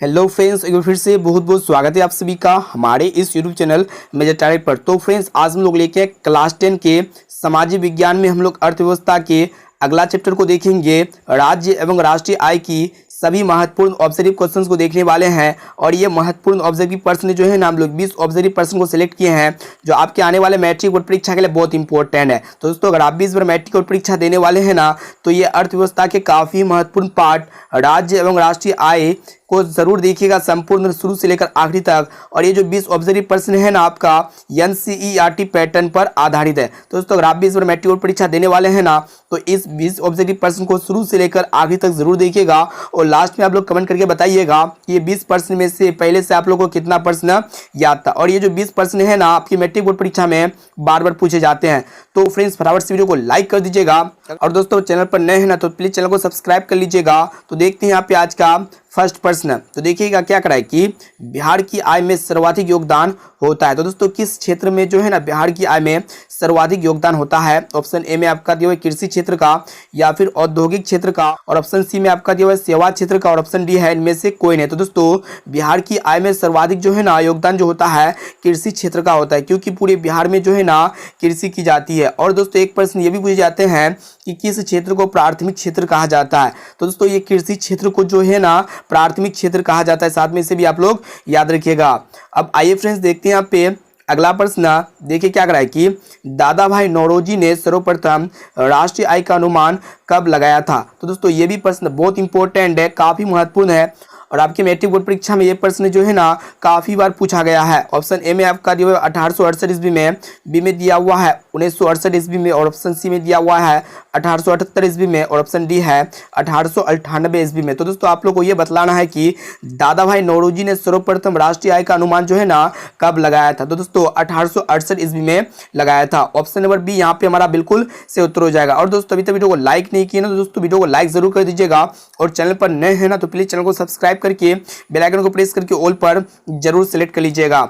Hello friends, एक बार फिर से बहुत बहुत स्वागत है आप सभी का हमारे इस यूट्यूब चैनल मेजर टारगेट पर। तो फ्रेंड्स, आज हम लोग लेके क्लास 10 के सामाजिक विज्ञान में हम लोग अर्थव्यवस्था के अगला चैप्टर को देखेंगे। राज्य एवं राष्ट्रीय आय की सभी महत्वपूर्ण ऑब्जेक्टिव क्वेश्चंस को देखने वाले हैं और ये महत्वपूर्ण ऑब्जेक्टिव प्रश्न जो है ना, हम लोग 20 ऑब्जेक्टिव प्रश्न को सिलेक्ट किए हैं जो आपके आने वाले मैट्रिक बोर्ड परीक्षा के लिए बहुत इंपॉर्टेंट है। तो दोस्तों, अगर आप भी इस बार मैट्रिक बोर्ड परीक्षा देने वाले हैं ना, तो ये अर्थव्यवस्था के काफी महत्वपूर्ण पार्ट राज्य एवं राष्ट्रीय आय को जरूर देखिएगा संपूर्ण शुरू से लेकर आखिरी तक। और ये जो 20 ऑब्जेक्टिव प्रश्न है ना, आपका एनसीईआरटी पैटर्न पर आधारित है। तो दोस्तों, अगर आप भी इस बार मैट्रिक बोर्ड परीक्षा देने वाले हैं ना, तो इस 20 ऑब्जेक्टिव प्रश्न को शुरू से लेकर आखिरी तक जरूर देखिएगा और लास्ट में आप लोग कमेंट करके बताइएगा कि ये 20 प्रश्न में से पहले से आप लोगों को कितना प्रश्न याद था। और ये जो 20 प्रश्न है ना, आपकी मैट्रिक बोर्ड परीक्षा में बार बार पूछे जाते हैं। तो फ्रेंड्स, फटाफट से वीडियो को लाइक कर दीजिएगा और दोस्तों, चैनल पर नए हैं ना, तो प्लीज चैनल को सब्सक्राइब कर लीजिएगा। तो देखते हैं यहाँ पे आज का फर्स्ट प्रश्न। तो देखिएगा क्या कराए कि बिहार की आय में सर्वाधिक योगदान होता है। तो दोस्तों, किस क्षेत्र में जो है ना बिहार की आय में सर्वाधिक योगदान होता है? ऑप्शन ए में आपका दिया हुआ कृषि क्षेत्र का, या फिर औद्योगिक क्षेत्र का, और ऑप्शन सी में आपका दिया हुआ सेवा क्षेत्र का, और ऑप्शन डी है इनमें से कोई नहीं। तो दोस्तों, बिहार की आय में सर्वाधिक जो है ना योगदान जो होता है कृषि क्षेत्र का होता है, क्योंकि पूरे बिहार में जो है ना कृषि की जाती है। और दोस्तों, एक प्रश्न ये भी पूछे जाते हैं कि किस क्षेत्र को प्राथमिक क्षेत्र कहा जाता है? तो दोस्तों, ये कृषि क्षेत्र को जो है ना प्राथमिक क्षेत्र कहा जाता है। साथ में इसे भी आप लोग याद रखिएगा। अब आइए फ्रेंड्स, देखते हैं यहाँ पे अगला प्रश्न। देखिए क्या कराए कि दादा भाई नौरोजी ने सर्वप्रथम राष्ट्रीय आय का अनुमान कब लगाया था? तो दोस्तों, ये भी प्रश्न बहुत इंपॉर्टेंट है, काफी महत्वपूर्ण है और आपके मैट्रिक बोर्ड परीक्षा में ये प्रश्न जो है ना काफी बार पूछा गया है। ऑप्शन ए में आपका दिया हुआ 1868 ईस्वी में, बी में दिया हुआ है 1968 ईस्वी में, और ऑप्शन सी में दिया हुआ है 1878 ईस्वी में, और ऑप्शन डी है 1898 ईस्वी में। तो दोस्तों, आप लोग को ये बतलाना है कि दादा भाई नौरोजी ने सर्वप्रथम राष्ट्रीय आय का अनुमान जो है ना कब लगाया था? तो दोस्तों, 1868 ईस्वी में लगाया था। ऑप्शन नंबर बी यहाँ पे हमारा बिल्कुल से उत्तर हो जाएगा। और दोस्तों, अभी तक वीडियो को लाइक नहीं किया ना, तो दोस्तों वीडियो को लाइक जरूर कर दीजिएगा और चैनल पर नए हैं ना, तो प्लीज चैनल को सब्सक्राइब करके बेल आइकन को प्रेस करके ऑल पर जरूर सेलेक्ट कर लीजिएगा।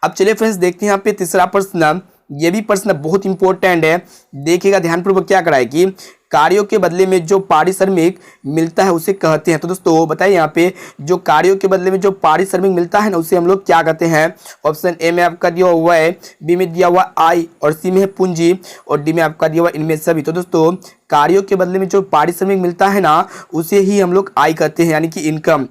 अब चलिए फ्रेंड्स, देखते हैं यहाँ पे तीसरा प्रश्न। ये भी प्रश्न बहुत इंपॉर्टेंट है, देखिएगा ध्यानपूर्वक क्या कराए कि कार्यों के बदले में जो पारिश्रमिक मिलता है उसे कहते हैं। तो दोस्तों, बताइए यहाँ पे जो कार्यों के बदले में जो पारिश्रमिक मिलता है ना, उसे हम लोग क्या कहते हैं? ऑप्शन ए में आपका दिया हुआ है, बी में दिया हुआ आय, और सी में है पूंजी, और डी में आपका दिया हुआ इनमें सभी। तो दोस्तों, कार्यों के बदले में जो पारिश्रमिक मिलता है ना, उसे ही हम लोग आय कहते हैं, यानी कि इनकम।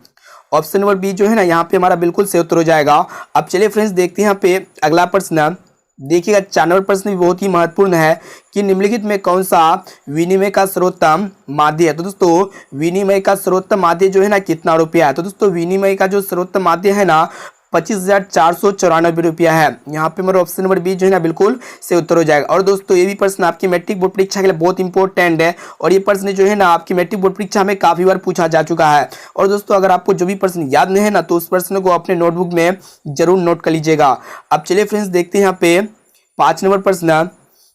ऑप्शन नंबर बी जो है ना यहाँ पे हमारा बिल्कुल सही उत्तर हो जाएगा। अब चलिए फ्रेंड्स, देखते हैं यहाँ पे अगला प्रश्न। देखिएगा 4 नंबर प्रश्न भी बहुत ही महत्वपूर्ण है कि निम्नलिखित में कौन सा विनिमय का सर्वोत्तम माध्य है? तो दोस्तों, विनिमय का सर्वोत्तम माध्य जो है ना कितना रुपया है? तो दोस्तों, विनिमय का जो सर्वोत्तम माध्य है ना 25,494 रुपया है। यहाँ पे मेरा ऑप्शन नंबर बी जो है ना बिल्कुल से उत्तर हो जाएगा। और दोस्तों, ये भी प्रश्न आपकी मैट्रिक बोर्ड परीक्षा के लिए बहुत इंपॉर्टेंट है और ये प्रश्न जो है ना आपकी मैट्रिक बोर्ड परीक्षा में काफी बार पूछा जा चुका है। और दोस्तों, अगर आपको जो भी प्रश्न याद नहीं है ना, तो उस प्रश्न को अपने नोटबुक में जरूर नोट कर लीजिएगा। अब चलिए फ्रेंड्स, देखते हैं यहाँ पे 5 नंबर प्रश्न।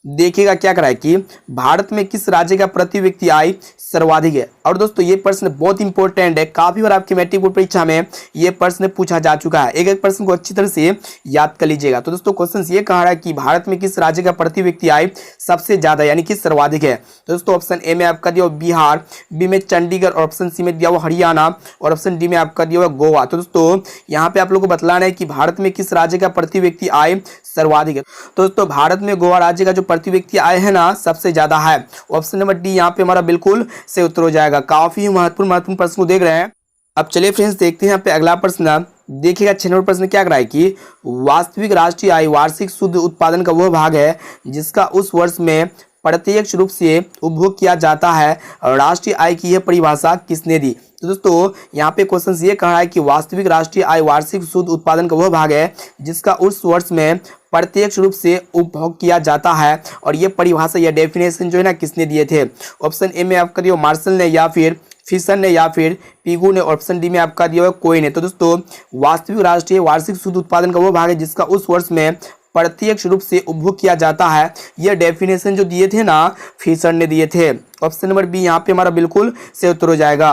देखिएगा क्या कराए कि भारत में किस राज्य का प्रति व्यक्ति आय सर्वाधिक है? और दोस्तों, ये प्रश्न बहुत इंपॉर्टेंट है, काफी बार आपकी मैट्रिक बोर्ड परीक्षा में ये प्रश्न पूछा जा चुका है। एक एक प्रश्न को अच्छी तरह से याद कर लीजिएगा। तो दोस्तों, क्वेश्चन ये कह रहा है कि भारत में किस राज्य का प्रति व्यक्ति आय सबसे ज्यादा यानी कि सर्वाधिक है? तो दोस्तों, ऑप्शन ए में आपका दिया हुआ बिहार, बी में चंडीगढ़, और ऑप्शन सी में दिया हुआ हरियाणा, और ऑप्शन डी में आपका दिया हुआ गोवा। तो दोस्तों, यहाँ पे आप लोग को बतलाना है कि भारत में किस राज्य का प्रति व्यक्ति आय सर्वाधिक है। तो दोस्तों, भारत में गोवा राज्य का जो प्रति व्यक्ति आय है ना सबसे ज्यादा है। ऑप्शन नंबर डी यहाँ पे हमारा बिल्कुल से उत्तर हो जाएगा। काफी महत्वपूर्ण प्रश्न को देख रहे हैं। अब चलिए फ्रेंड्स, देखते हैं यहाँ पे अगला प्रश्न। देखिएगा 6 नंबर प्रश्न क्या कराए कि वास्तविक राष्ट्रीय आय वार्षिक शुद्ध उत्पादन का वह भाग है जिसका उस वर्ष में प्रत्यक्ष रूप से उपभोग किया जाता है। राष्ट्रीय आय की यह परिभाषा किसने दी? तो दोस्तों, यहाँ पे क्वेश्चन ये कहा है कि वास्तविक राष्ट्रीय आय वार्षिक शुद्ध उत्पादन का वह भाग है जिसका उस वर्ष में प्रत्यक्ष रूप से उपभोग किया जाता है। और ये परिभाषा या डेफिनेशन जो है ना किसने दिए थे? ऑप्शन ए में आपका दिया मार्शल ने, या फिर फिशन ने, या फिर पिगू ने, ऑप्शन डी में आपका दिया हुआ कोई ने। तो दोस्तों, वास्तविक राष्ट्रीय वार्षिक शुद्ध उत्पादन का वह भाग है जिसका उस वर्ष में प्रत्यक्ष रूप से उपभोग किया जाता है। यह डेफिनेशन जो दिए थे ना फिशर ने दिए थे। ऑप्शन नंबर बी यहाँ पे हमारा बिल्कुल से उत्तर हो जाएगा।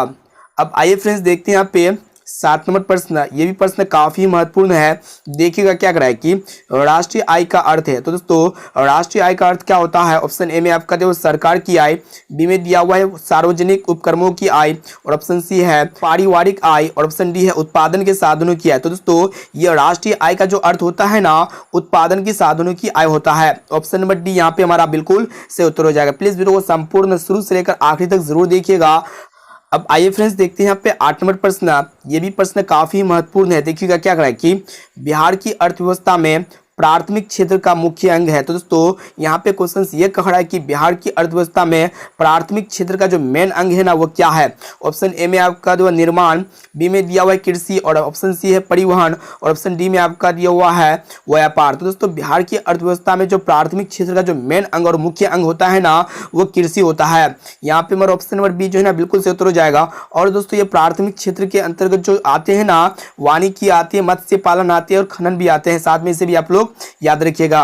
अब आइए फ्रेंड्स, देखते हैं यहाँ पे 7 नंबर प्रश्न, ये भी प्रश्न काफी महत्वपूर्ण है। देखिएगा क्या करा है कि राष्ट्रीय आय का अर्थ है। तो दोस्तों राष्ट्रीय आय का अर्थ क्या होता है? ऑप्शन ए में आपका देखो सरकार की आय, बी में दिया हुआ है सार्वजनिक उपक्रमों की आय, और ऑप्शन सी है पारिवारिक आय, और ऑप्शन डी है उत्पादन के साधनों की आय। तो दोस्तों ये राष्ट्रीय आय का जो अर्थ होता है ना, उत्पादन के साधनों की आय होता है। ऑप्शन नंबर डी यहाँ पे हमारा बिल्कुल से उत्तर हो जाएगा। प्लीज वीडियो को संपूर्ण शुरू से लेकर आखिरी तक जरूर देखिएगा। अब आइए फ्रेंड्स देखते हैं यहाँ पे 8 नंबर प्रश्न, ये भी प्रश्न काफी महत्वपूर्ण है। देखिएगा क्या करा है कि बिहार की अर्थव्यवस्था में प्राथमिक क्षेत्र का मुख्य अंग है। तो दोस्तों यहाँ पे क्वेश्चन ये कह रहा है कि बिहार की अर्थव्यवस्था में प्राथमिक क्षेत्र का जो मेन अंग है ना वो क्या है? ऑप्शन ए में आपका जो निर्माण, बी में दिया हुआ है कृषि, और ऑप्शन सी है परिवहन, और ऑप्शन डी में आपका दिया हुआ है व्यापार। तो दोस्तों बिहार की अर्थव्यवस्था में जो प्राथमिक क्षेत्र का जो मेन अंग और मुख्य अंग होता है ना वो कृषि होता है। यहाँ पे मेरा ऑप्शन नंबर बी जो है ना बिल्कुल से उत्तर हो जाएगा। और दोस्तों ये प्राथमिक क्षेत्र के अंतर्गत जो आते हैं ना, वानिकी आती है, मत्स्य पालन आते हैं, और खनन भी आते हैं साथ में, इसे भी आप लोग याद रखिएगा।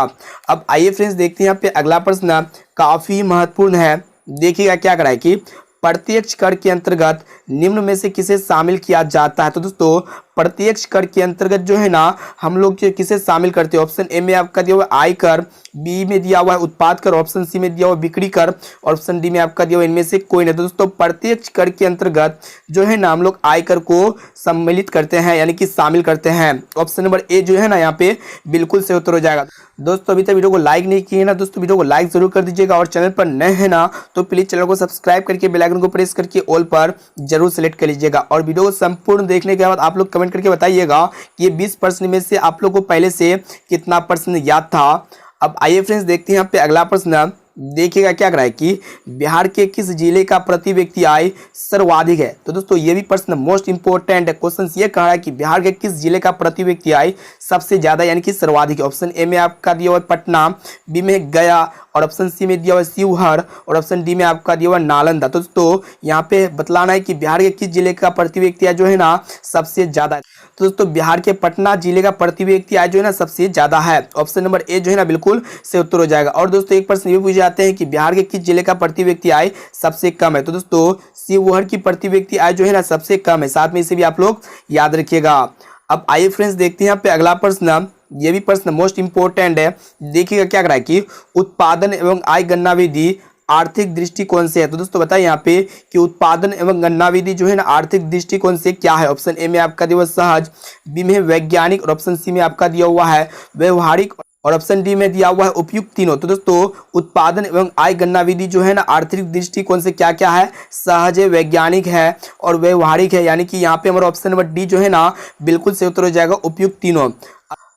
अब आइए फ्रेंड्स देखते हैं यहाँ पे अगला प्रश्न, काफी महत्वपूर्ण है। देखिएगा क्या करा है कि प्रत्यक्ष कर के अंतर्गत निम्न में से किसे शामिल किया जाता है? तो दोस्तों प्रत्यक्ष कर के अंतर्गत जो है ना हम लोग किसे शामिल करते हैं? ऑप्शन ए में आपका दिया हुआ आयकर, बी में दिया हुआ है उत्पाद कर, ऑप्शन सी में दिया हुआ बिक्री कर, और ऑप्शन डी में आपका दिया हुआ इनमें से कोई नहीं। तो दोस्तों प्रत्यक्ष कर के अंतर्गत जो है ना हम लोग आयकर को सम्मिलित करते हैं, यानी कि शामिल करते हैं। ऑप्शन नंबर ए जो है ना यहाँ पे बिल्कुल से उत्तर हो जाएगा। दोस्तों अभी तक वीडियो को लाइक नहीं किए ना दोस्तों, वीडियो को लाइक जरूर कर दीजिएगा, और चैनल पर नए हैं ना तो प्लीज चैनल को सब्सक्राइब करके बेल आइकन को प्रेस करके ऑल पर जरूर सेलेक्ट कर लीजिएगा। और वीडियो को संपूर्ण देखने के बाद आप लोग कमेंट करके बताइएगा कि ये 20 प्रश्न में से आप लोग को पहले से कितना प्रश्न याद था। अब आइए फ्रेंड्स देखते हैं यहाँ पे अगला प्रश्न। देखिएगा क्या करा है कि बिहार के किस जिले का प्रति व्यक्ति आय सर्वाधिक है? तो दोस्तों ये भी प्रश्न मोस्ट इंपोर्टेंट है। क्वेश्चन ये कह रहा है कि बिहार के किस जिले का प्रति व्यक्ति आय सबसे ज्यादा यानी कि सर्वाधिक है? ऑप्शन ए में आपका दिया हुआ पटना, बी में गया, और ऑप्शन सी में दिया हुआ शिवहर, और ऑप्शन डी में आपका दिया हुआ नालंदा। तो दोस्तों यहाँ पे बतलाना है कि बिहार के किस जिले का प्रति व्यक्ति आय जो है ना सबसे ज्यादा है। तो दोस्तों बिहार के पटना जिले का प्रति व्यक्ति आय जो है ना सबसे ज्यादा है। ऑप्शन नंबर ए जो है ना बिल्कुल से उत्तर हो जाएगा। और दोस्तों एक प्रश्न ये पूछे जाते हैं कि बिहार के किस जिले का प्रति व्यक्ति आय सबसे कम है? तो दोस्तों शिवहर की प्रति व्यक्ति आय जो है ना सबसे कम है, साथ में इसे भी आप लोग याद रखिएगा। अब आइए फ्रेंड्स देखते हैं यहाँ पे अगला प्रश्न, ये भी प्रश्न मोस्ट इंपोर्टेंट है। देखिएगा क्या करा है कि उत्पादन एवं आय गणना विधि आर्थिक दृष्टिकोण से है। तो दोस्तों बताइए यहाँ पे कि उत्पादन एवं गणना विधि जो है ना आर्थिक दृष्टिकोण से क्या है? ऑप्शन ए में आपका दिया हुआ सहज, बी में वैज्ञानिक, और ऑप्शन सी में आपका दिया हुआ है व्यवहारिक, और ऑप्शन डी में दिया हुआ है उपयुक्त तीनों। तो दोस्तों उत्पादन एवं आय गणना विधि जो है ना आर्थिक दृष्टिकोण से क्या क्या है? सहज है, वैज्ञानिक है, और व्यवहारिक है, यानी कि यहाँ पे हमारा ऑप्शन नंबर डी जो है ना बिल्कुल से उत्तर हो जाएगा उपयुक्त तीनों।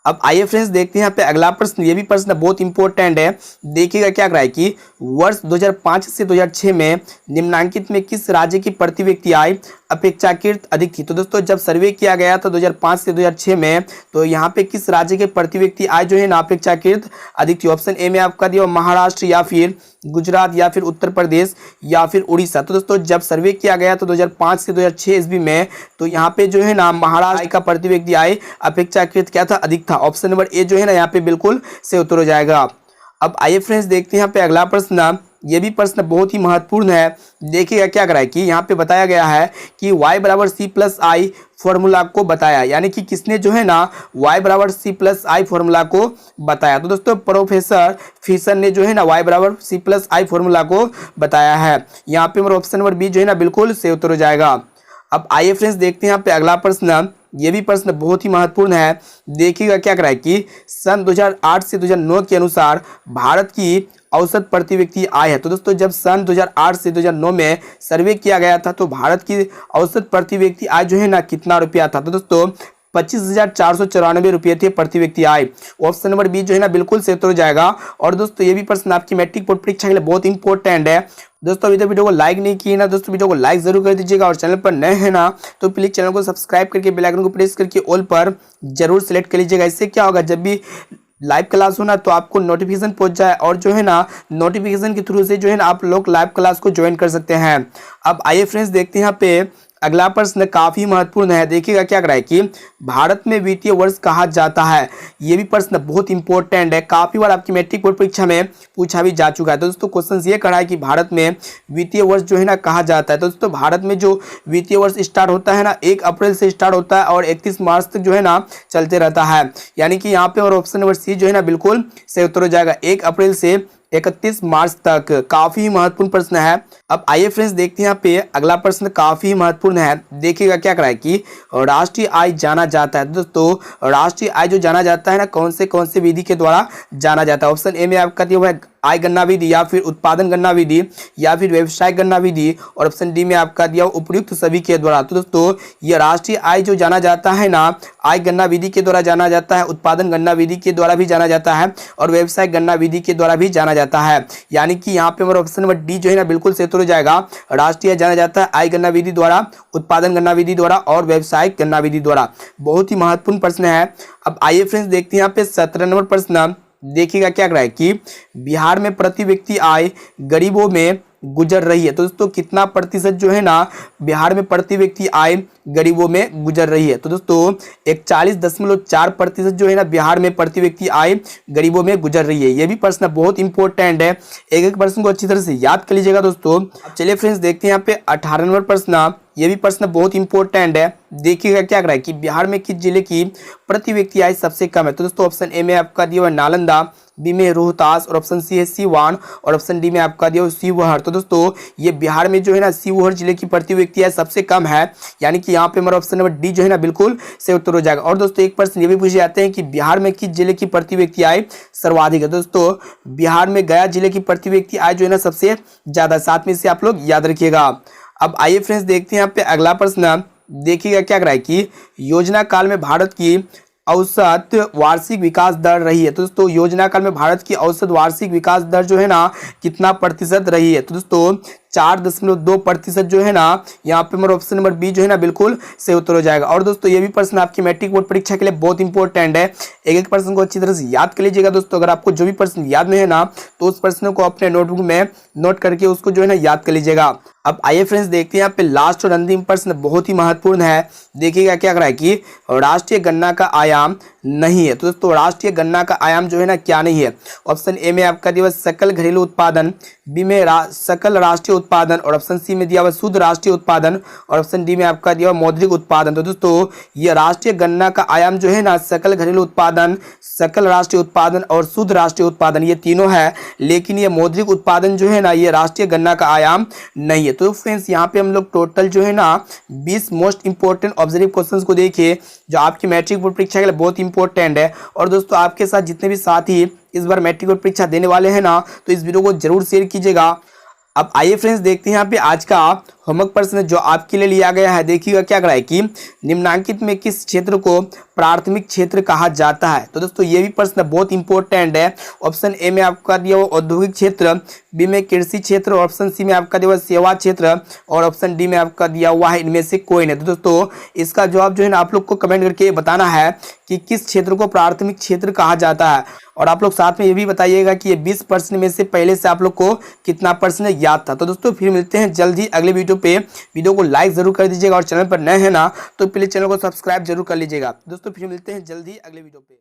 अब आइए फ्रेंड्स देखते हैं यहाँ पे अगला प्रश्न, ये भी प्रश्न बहुत इंपॉर्टेंट है। देखिएगा क्या करा है कि वर्ष 2005 से 2006 में निम्नांकित में किस राज्य की प्रति व्यक्ति आय अपेक्षाकृत अधिक थी? तो दोस्तों जब सर्वे किया गया था 2005 से 2006 में, तो यहाँ पे किस राज्य के प्रति व्यक्ति आय जो है ना अपेक्षाकृत अधिक थी? ऑप्शन ए में आपका दिया महाराष्ट्र, या फिर गुजरात, या फिर उत्तर प्रदेश, या फिर उड़ीसा। तो दोस्तों जब सर्वे किया गया था 2005 से 2006 ईस्वी में, तो यहाँ पे जो है ना महाराष्ट्र का प्रति व्यक्ति आय अपेक्षाकृत क्या था? अधिक था। ऑप्शन नंबर ए जो है ना यहाँ पे बिल्कुल से उत्तर हो जाएगा। अब आइए फ्रेंड्स देखते हैं यहाँ पे अगला प्रश्न, ये भी प्रश्न बहुत ही महत्वपूर्ण है। देखिएगा क्या करा है कि यहाँ पे बताया गया है कि y बराबर सी प्लस आई फॉर्मूला को बताया, यानी कि किसने जो है ना y बराबर सी प्लस आई फॉर्मूला को बताया? तो दोस्तों प्रोफेसर फिशर ने जो है ना y बराबर सी प्लस आई फॉर्मूला को बताया है। यहाँ पे मेरा ऑप्शन नंबर बी जो है ना बिल्कुल से उत्तर हो जाएगा। अब आइए फ्रेंड्स देखते हैं यहाँ पे अगला प्रश्न, ये भी प्रश्न बहुत ही महत्वपूर्ण है। देखिएगा क्या करा है कि सन 2008 से 2009 के अनुसार भारत की औसत प्रति व्यक्ति आय है। तो दोस्तों जब सन 2008 से 2009 में सर्वे किया गया था तो भारत की औसत प्रति व्यक्ति आय जो है ना कितना रुपया था? तो दोस्तों 25,494 रुपये थे प्रति व्यक्ति आय। ऑप्शन नंबर बी जो है ना बिल्कुल से उत्तर हो जाएगा। और दोस्तों ये भी प्रश्न आपकी मैट्रिक बोर्ड परीक्षा के लिए बहुत इंपॉर्टेंट है। दोस्तों अभी तक वीडियो को लाइक नहीं किए ना दोस्तों, वीडियो को लाइक जरूर कर दीजिएगा, और चैनल पर नए हैं ना तो प्लीज चैनल को सब्सक्राइब करके बेल आइकन को प्रेस करके ऑल पर जरूर सेलेक्ट कर लीजिएगा। इससे क्या होगा, जब भी लाइव क्लास हो ना तो आपको नोटिफिकेशन पहुंच जाए, और जो है ना नोटिफिकेशन के थ्रू से जो है ना आप लोग लाइव क्लास को ज्वाइन कर सकते हैं। अब आइए फ्रेंड्स देखते हैं यहाँ पे अगला प्रश्न काफी महत्वपूर्ण है, देखिएगा क्या करा है कि भारत में वित्तीय वर्ष कहा जाता है। ये भी प्रश्न बहुत इंपॉर्टेंट है, काफी बार आपकी मैट्रिक बोर्ड परीक्षा में पूछा भी जा चुका है। तो दोस्तों क्वेश्चन ये करा है कि भारत में वित्तीय वर्ष जो है ना कहा जाता है। तो दोस्तों भारत में जो वित्तीय वर्ष स्टार्ट होता है ना 1 अप्रैल से स्टार्ट होता है और 31 मार्च तक जो है ना चलते रहता है, यानी कि यहाँ पे और ऑप्शन नंबर सी जो है ना बिल्कुल सही उत्तर हो जाएगा, 1 अप्रैल से 31 मार्च तक। काफी महत्वपूर्ण प्रश्न है। अब आइए फ्रेंड्स देखते हैं यहाँ पे अगला प्रश्न काफी महत्वपूर्ण है, देखिएगा क्या करा है कि राष्ट्रीय आय जाना जाता है। दोस्तों राष्ट्रीय आय जो जाना जाता है ना कौन से विधि के द्वारा जाना जाता है। ऑप्शन ए में आपका दिया हुआ है आय गणना विधि, या फिर उत्पादन गणना विधि, या फिर व्यवसाय गणना विधि, और ऑप्शन डी में आपका दिया हुआ उपयुक्त सभी के द्वारा। तो दोस्तों ये राष्ट्रीय आय जो जाना जाता है ना आय गणना विधि के द्वारा जाना जाता है, उत्पादन गणना विधि के द्वारा भी जाना जाता है, और व्यवसाय गणना विधि के द्वारा भी जाना जाता है। यानी कि यहाँ पे हमारा ऑप्शन नंबर डी जो है ना बिल्कुल सही उत्तर हो जाएगा। राष्ट्रीय आय जाना जाता है आय गणना विधि द्वारा, उत्पादन गणना विधि द्वारा और व्यवसाय गणना विधि द्वारा। बहुत ही महत्वपूर्ण प्रश्न है। अब आइए फ्रेंड्स देखते हैं यहाँ पे 17 नंबर प्रश्न, देखिएगा क्या करा है कि बिहार में प्रति व्यक्ति आय गरीबों में गुजर रही है। तो दोस्तों कितना प्रतिशत जो है ना बिहार में प्रति व्यक्ति आय गरीबों में गुजर रही है। तो दोस्तों 41.4% जो है ना बिहार में प्रति व्यक्ति आय गरीबों में गुजर रही है। ये भी प्रश्न बहुत इंपॉर्टेंट है, एक एक प्रश्न को अच्छी तरह से याद कर लीजिएगा दोस्तों। अब चलिए फ्रेंड्स देखते हैं यहाँ पे 18 नंबर प्रश्न, ये भी प्रश्न बहुत इंपॉर्टेंट है, देखिएगा क्या करा है कि बिहार में किस जिले की प्रति व्यक्ति आय सबसे कम है। तो दोस्तों ऑप्शन ए में आपका दिया हुआ नालंदा, बी में रोहतास, और ऑप्शन सी है सीवान, और ऑप्शन डी में आपका दिया हुआ शिवहर। तो दोस्तों ये बिहार में जो है ना शिवहर जिले की प्रति व्यक्ति आय सबसे कम है, यानी कि यहाँ पे हमारा ऑप्शन नंबर डी जो है ना बिल्कुल सही उत्तर हो जाएगा। और दोस्तों एक प्रश्न ये भी पूछे जाते हैं कि बिहार में किस जिले की प्रति व्यक्ति आय सर्वाधिक है। दोस्तों बिहार में गया जिले की प्रति व्यक्ति आय जो है ना सबसे ज्यादा, साथ में से आप लोग याद रखिएगा। अब आइए फ्रेंड्स देखते हैं यहाँ पे अगला प्रश्न, देखिएगा क्या करा है कि योजना काल में भारत की औसत वार्षिक विकास दर रही है। तो दोस्तों योजना काल में भारत की औसत वार्षिक विकास दर जो है ना कितना प्रतिशत रही है। तो दोस्तों 4.2% जो है ना यहाँ पे हमारा ऑप्शन नंबर बी जो है ना बिल्कुल सही उत्तर हो जाएगा। और दोस्तों ये भी प्रश्न आपकी मैट्रिक बोर्ड परीक्षा के लिए बहुत इंपॉर्टेंट है, एक एक प्रश्न को अच्छी तरह से याद कर लीजिएगा दोस्तों। अगर आपको जो भी प्रश्न याद नहीं है ना तो उस प्रश्न को अपने नोटबुक में नोट करके उसको जो है ना याद कर लीजिएगा। अब आइए फ्रेंड्स देखते हैं यहाँ पे लास्ट और अंतिम प्रश्न बहुत ही महत्वपूर्ण है, देखिएगा क्या करा है कि राष्ट्रीय गणना का आयाम नहीं है। तो दोस्तों राष्ट्रीय गणना का आयाम जो है ना क्या नहीं है। ऑप्शन ए में आपका दिया हुआ सकल घरेलू उत्पादन, बी में सकल राष्ट्रीय उत्पादन, और ऑप्शन सी में दिया हुआ शुद्ध राष्ट्रीय उत्पादन, और ऑप्शन डी में आपका दिया हुआ मौद्रिक उत्पादन। तो दोस्तों ये राष्ट्रीय गणना का आयाम जो है ना सकल घरेलू उत्पादन, सकल राष्ट्रीय उत्पादन और शुद्ध राष्ट्रीय उत्पादन ये तीनों है, लेकिन ये मौद्रिक उत्पादन जो है ना ये राष्ट्रीय गणना का आयाम नहीं है। तो फ्रेंड्स यहाँ पे हम लोग टोटल जो है ना 20 मोस्ट इंपॉर्टेंट ऑब्जर्व क्वेश्चंस को देखिए जो आपकी मैट्रिक बोर्ड परीक्षा के लिए बहुत इंपॉर्टेंट है। और दोस्तों आपके साथ जितने भी साथी इस बार मैट्रिक बोर्ड परीक्षा देने वाले हैं ना तो इस वीडियो को जरूर शेयर कीजिएगा। अब आइए फ्रेंड्स देखते हैं यहाँ पे आज का होमवर्क प्रश्न जो आपके लिए लिया गया है, देखिएगा क्या करा है कि निम्नांकित में किस क्षेत्र को प्राथमिक क्षेत्र कहा जाता है। तो दोस्तों ये भी प्रश्न बहुत इंपॉर्टेंट है। ऑप्शन ए में आपका दिया हुआ औद्योगिक क्षेत्र, बी में कृषि क्षेत्र, और ऑप्शन सी में आपका दिया हुआ सेवा क्षेत्र, और ऑप्शन डी में आपका दिया हुआ है इनमें से कोई नहीं। तो दोस्तों इसका जवाब जो है ना आप लोग को कमेंट करके बताना है कि किस क्षेत्र को प्राथमिक क्षेत्र कहा जाता है। और आप लोग साथ में ये भी बताइएगा कि ये 20% में से पहले से आप लोग को कितना % याद था। तो दोस्तों फिर मिलते हैं जल्द ही अगले वीडियो पे। वीडियो को लाइक जरूर कर दीजिएगा और चैनल पर नए हैं ना तो प्लीज चैनल को सब्सक्राइब जरूर कर लीजिएगा। दोस्तों फिर मिलते हैं जल्द ही अगले वीडियो पे।